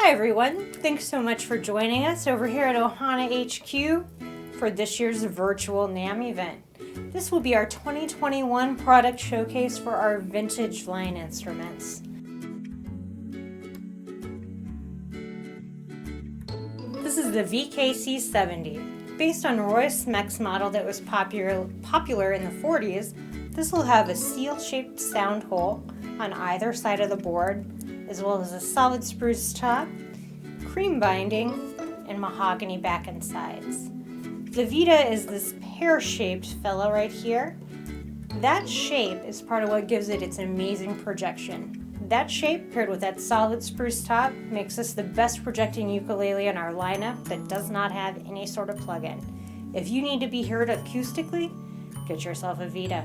Hi everyone, thanks so much for joining us over here at Ohana HQ for this year's virtual NAMM event. This will be our 2021 product showcase for our vintage line instruments. This is the VKC-70. Based on Roy Smeck's model that was popular in the 40s, this will have a seal-shaped sound hole on either side of the board, as well as a solid spruce top, cream binding, and mahogany back and sides. The Vita is this pear-shaped fellow right here. That shape is part of what gives it its amazing projection. That shape, paired with that solid spruce top, makes this the best projecting ukulele in our lineup that does not have any sort of plug-in. If you need to be heard acoustically, get yourself a Vita.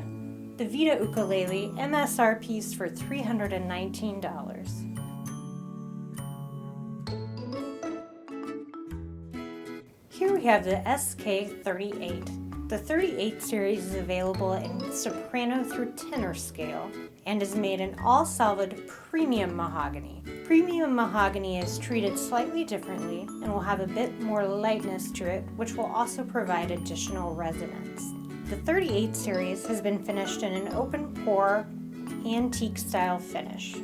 The Vita ukulele MSRP's for $319. Here we have the SK38. The 38 series is available in soprano through tenor scale and is made in all solid premium mahogany. Premium mahogany is treated slightly differently and will have a bit more lightness to it, which will also provide additional resonance. The 38 series has been finished in an open pore antique style finish.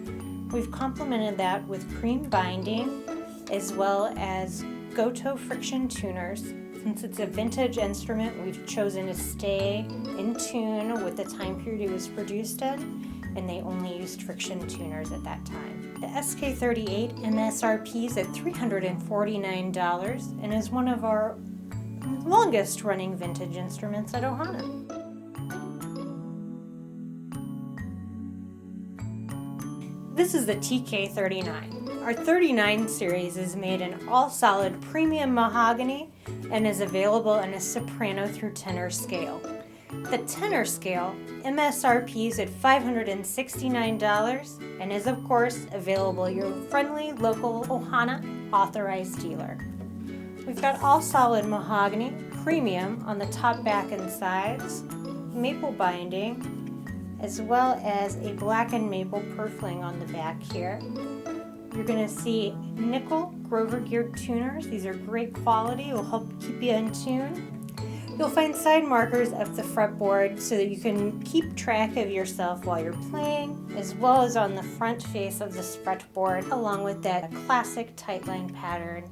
We've complemented that with cream binding as well as Goto friction tuners. Since it's a vintage instrument, we've chosen to stay in tune with the time period it was produced in, and they only used friction tuners at that time. The SK38 MSRP's at $349 and is one of our longest running vintage instruments at Ohana. This is the TK39. Our 39 series is made in all solid premium mahogany and is available in a soprano through tenor scale. The tenor scale MSRP is at $569 and is of course available at your friendly local Ohana authorized dealer. We've got all solid mahogany, premium on the top, back, and sides, maple binding, as well as a black and maple purfling on the back here. You're going to see nickel Grover geared tuners. These are great quality, will help keep you in tune. You'll find side markers up the fretboard so that you can keep track of yourself while you're playing, as well as on the front face of this fretboard, along with that classic tightline pattern.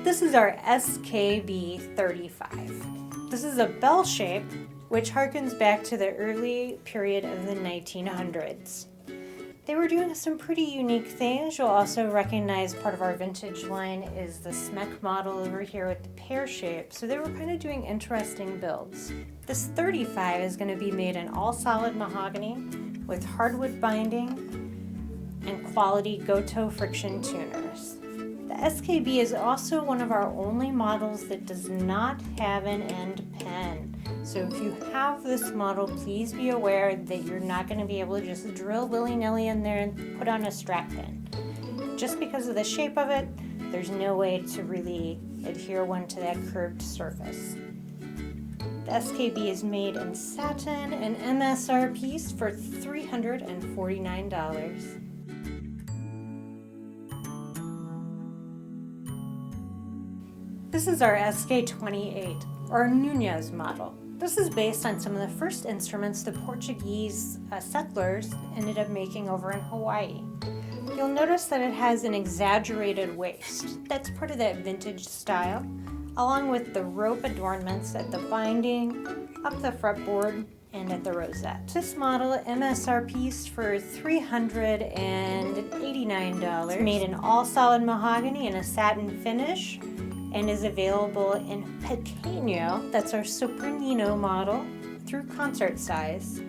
This is our SKB35. This is a bell shape which harkens back to the early period of the 1900s. They were doing some pretty unique things. You'll also recognize part of our vintage line is the Smeck model over here with the pear shape. So they were kind of doing interesting builds. This 35 is going to be made in all solid mahogany with hardwood binding and quality Goto friction tuners. The SKB is also one of our only models that does not have an end pen. So if you have this model, please be aware that you're not going to be able to just drill willy-nilly in there and put on a strap pin. Just because of the shape of it, there's no way to really adhere one to that curved surface. The SKB is made in satin and MSRP's for $349. This is our SK28, or Nunez model. This is based on some of the first instruments the Portuguese settlers ended up making over in Hawaii. You'll notice that it has an exaggerated waist. That's part of that vintage style, along with the rope adornments at the binding, up the fretboard, and at the rosette. This model MSRP's for $389. It's made in all solid mahogany and a satin finish, and is available in pequeño, that's our sopranino model, through concert size.